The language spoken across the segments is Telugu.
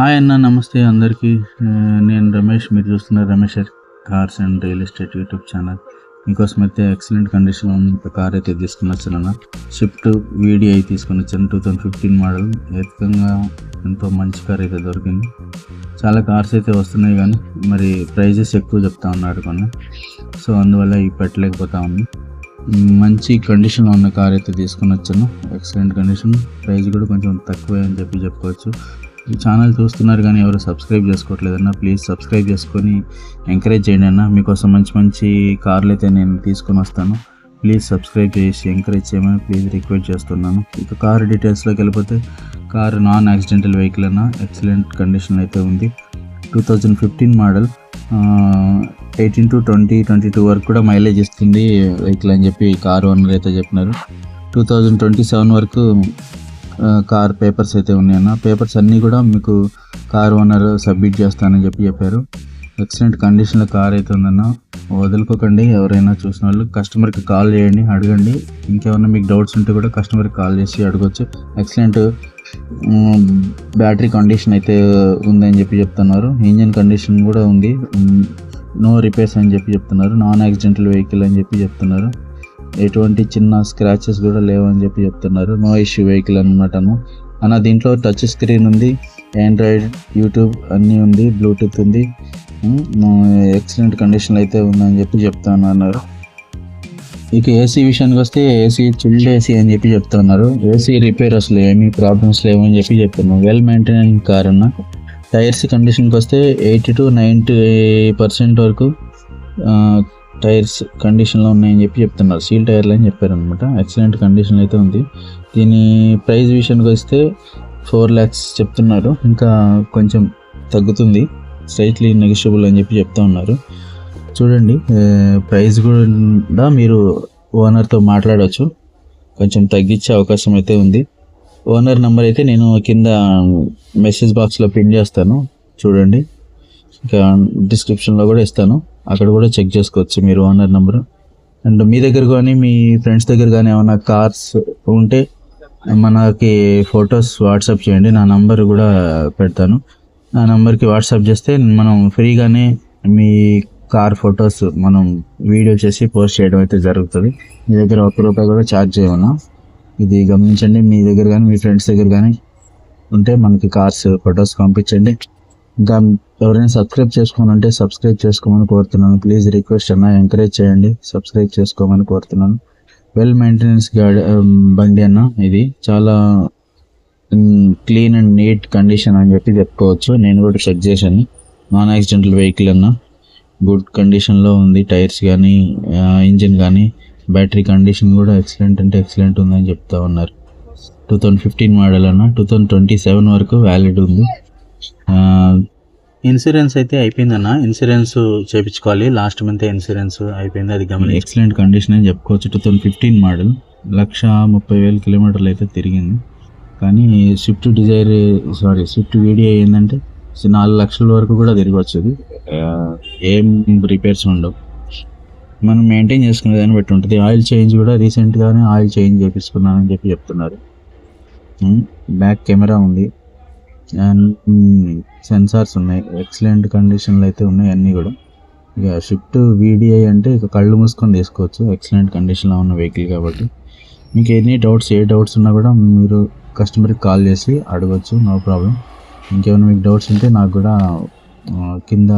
హాయ్ అన్న, నమస్తే అందరికీ. నేను రమేష్. మీరు చూస్తున్నారు Ramesh cars and real estate YouTube channel. మీకోసం అయితే ఎక్సలెంట్ కండిషన్లో ఉన్న ఒక కార్ అయితే తీసుకుని వచ్చాను. స్విఫ్ట్ వీడిఐ తీసుకుని వచ్చాను. 2015 మోడల్. ఏకంగా ఎంతో మంచి కార్ అయితే దొరికింది. చాలా కార్స్ అయితే వస్తున్నాయి కానీ మరి ప్రైజెస్ ఎక్కువ చెప్తా ఉన్నారు కొన్ని. సో అందువల్ల ఇవి పెట్టలేకపోతా ఉంది. మంచి కండిషన్లో ఉన్న కార్ అయితే తీసుకుని వచ్చాను. ఎక్సలెంట్ కండిషన్, ప్రైస్ కూడా కొంచెం తక్కువే అని చెప్పుకోవచ్చు. ఈ ఛానల్ చూస్తున్నారు కానీ ఎవరు సబ్స్క్రైబ్ చేసుకోవట్లేదన్నా, ప్లీజ్ సబ్స్క్రైబ్ చేసుకొని ఎంకరేజ్ చేయండి అన్న. మీకోసం మంచి మంచి కార్లు అయితే నేను తీసుకొని వస్తాను. ప్లీజ్ సబ్స్క్రైబ్ చేసి ఎంకరేజ్ చేయమని ప్లీజ్ రిక్వెస్ట్ చేస్తున్నాను. ఇక కార్ డీటెయిల్స్లోకి వెళ్ళిపోతే, కారు నాన్ యాక్సిడెంటల్ వెహికల్ అన్న. ఎక్సలెంట్ కండిషన్ అయితే ఉంది. 2015 మోడల్. 18 to 22 వరకు కూడా మైలేజ్ ఇస్తుంది వెహికల్ అని చెప్పి కారు ఓనర్ అయితే చెప్పినారు. 2027 వరకు కార్ పేపర్స్ అయితే ఉన్నాయన్న. పేపర్స్ అన్నీ కూడా మీకు కార్ ఓనర్ సబ్మిట్ చేస్తానని చెప్పారు. ఎక్సలెంట్ కండిషన్లో కార్ అయితే ఉందన్న. వదులుకోకండి. ఎవరైనా చూసిన వాళ్ళు కస్టమర్కి కాల్ చేయండి, అడగండి. ఇంకేమైనా మీకు డౌట్స్ ఉంటే కూడా కస్టమర్కి కాల్ చేసి అడగవచ్చు. ఎక్సలెంట్ బ్యాటరీ కండిషన్ అయితే ఉందని చెప్తున్నారు. ఇంజన్ కండిషన్ కూడా ఉంది. నో రిపేర్స్ అని చెప్తున్నారు. నాన్ యాక్సిడెంటల్ వెహికల్ అని చెప్తున్నారు. ఎటువంటి చిన్న స్క్రాచెస్ కూడా లేవని చెప్తున్నారు. నో ఇష్యూ వెహికల్ అనమాట అన్న. దీంట్లో టచ్ స్క్రీన్ ఉంది, ఆండ్రాయిడ్, యూట్యూబ్ అన్నీ ఉంది, బ్లూటూత్ ఉంది. ఎక్సలెంట్ కండిషన్ అయితే ఉందని చెప్తున్నారు. ఇక ఏసీ విషయానికి వస్తే, ఏసీ చిల్డ్ ఏసీ అని చెప్తున్నారు. ఏసీ రిపేర్ అసలు ఏమీ ప్రాబ్లమ్స్ లేవని చెప్తున్నారు. వెల్ మెయింటైన్ కార్ అన్న. టైర్స్ కండిషన్కి వస్తే 80 to 90% వరకు టైర్స్ కండిషన్లో ఉన్నాయని చెప్తున్నారు. సీల్ టైర్లు అని చెప్పారనమాట. ఎక్సలెంట్ కండిషన్ అయితే ఉంది. దీని ప్రైస్ విషయానికి వస్తే 4 lakhs చెప్తున్నారు. ఇంకా కొంచెం తగ్గుతుంది, స్లైట్లీ నెగోషియబుల్ అని చెప్తా ఉన్నారు. చూడండి, ప్రైస్ కూడా మీరు ఓనర్తో మాట్లాడవచ్చు. కొంచెం తగ్గించే అవకాశం అయితే ఉంది. ఓనర్ నెంబర్ అయితే నేను కింద మెసేజ్ బాక్స్లో పిన్ చేస్తాను, చూడండి. ఇంకా డిస్క్రిప్షన్లో కూడా ఇస్తాను, అక్కడ కూడా చెక్ చేసుకోవచ్చు మీరు ఓనర్ నెంబర్. అండ్ మీ దగ్గర కానీ మీ ఫ్రెండ్స్ దగ్గర కానీ ఏమైనా కార్స్ ఉంటే మనకి ఫొటోస్ వాట్సాప్ చేయండి. నా నంబర్ కూడా పెడతాను. నా నెంబర్కి వాట్సాప్ చేస్తే మనం ఫ్రీగానే మీ కార్ ఫొటోస్ మనం వీడియో చేసి పోస్ట్ చేయడం అయితే జరుగుతుంది. మీ దగ్గర ₹1 కూడా ఛార్జ్ చేయమన్నా. ఇది గమనించండి. మీ దగ్గర కానీ మీ ఫ్రెండ్స్ దగ్గర కానీ ఉంటే మనకి కార్స్ ఫొటోస్ పంపించండి. ఇంకా ఎవరైనా సబ్స్క్రైబ్ చేసుకోమంటే సబ్స్క్రైబ్ చేసుకోమని కోరుతున్నాను. ప్లీజ్ రిక్వెస్ట్ అన్న, ఎంకరేజ్ చేయండి, సబ్స్క్రైబ్ చేసుకోమని కోరుతున్నాను. వెల్ మెయింటెనెన్స్ బండి అన్న. ఇది చాలా క్లీన్ అండ్ నీట్ కండిషన్ అని చెప్పుకోవచ్చు. నేను కూడా చెక్ చేశాను. నాన్ యాక్సిడెంటల్ వెహికల్ అన్న. గుడ్ కండిషన్లో ఉంది. టైర్స్ కానీ, ఇంజిన్ కానీ, బ్యాటరీ కండిషన్ కూడా ఎక్సలెంట్ అంటే ఎక్సలెంట్ ఉందని చెప్తా ఉన్నారు. 2015 మోడల్ అన్న. 2027 వరకు వ్యాలిడ్ ఉంది. ఇన్సూరెన్స్ అయితే అయిపోయిందన్న. ఇన్సూరెన్స్ చేయించుకోవాలి. లాస్ట్ మంత్ ఇన్సూరెన్స్ అయిపోయింది, అది గమని. ఎక్సలెంట్ కండిషన్ అని చెప్పుకోవచ్చు. 2015 మోడల్. 130,000 కిలోమీటర్లు అయితే తిరిగింది. కానీ స్విఫ్ట్ వీడిఐ ఏంటంటే 4 లక్షల వరకు కూడా తిరగవచ్చు. అది ఏం రిపేర్స్ ఉండవు. మనం మెయింటైన్ చేసుకునే దాన్ని బట్టి ఉంటుంది. ఆయిల్ చేంజ్ కూడా రీసెంట్గానే ఆయిల్ చేంజ్ చేయించుకున్నానని చెప్తున్నారు. బ్యాక్ కెమెరా ఉంది అండ్ సెన్సార్స్ ఉన్నాయి. ఎక్సలెంట్ కండిషన్లో అయితే ఉన్నాయి అన్నీ కూడా. ఇక స్విఫ్ట్ వీడిఐ అంటే ఇక కళ్ళు మూసుకొని తీసుకోవచ్చు. ఎక్సలెంట్ కండిషన్లో ఉన్న వెహికల్ కాబట్టి. మీకు ఏ డౌట్స్ ఉన్నా కూడా మీరు కస్టమర్కి కాల్ చేసి అడగచ్చు, నో ప్రాబ్లం. ఇంకేమైనా మీకు డౌట్స్ ఉంటే నాకు కూడా కింద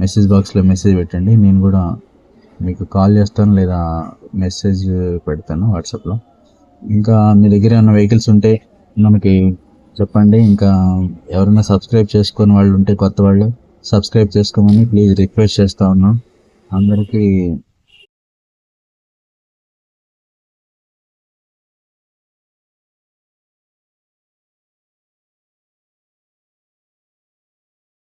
మెసేజ్ బాక్స్లో మెసేజ్ పెట్టండి. నేను కూడా మీకు కాల్ చేస్తాను లేదా మెసేజ్ పెడతాను వాట్సాప్లో. ఇంకా మీ దగ్గర ఏమైనా వెహికల్స్ ఉంటే మనకి చెప్పండి. ఇంకా ఎవరైనా సబ్స్క్రైబ్ చేసుకొని వాళ్ళు ఉంటే, కొత్త వాళ్ళు సబ్స్క్రైబ్ చేసుకోమని ప్లీజ్ రిక్వెస్ట్ చేస్తూ ఉన్నాం. అందరికీ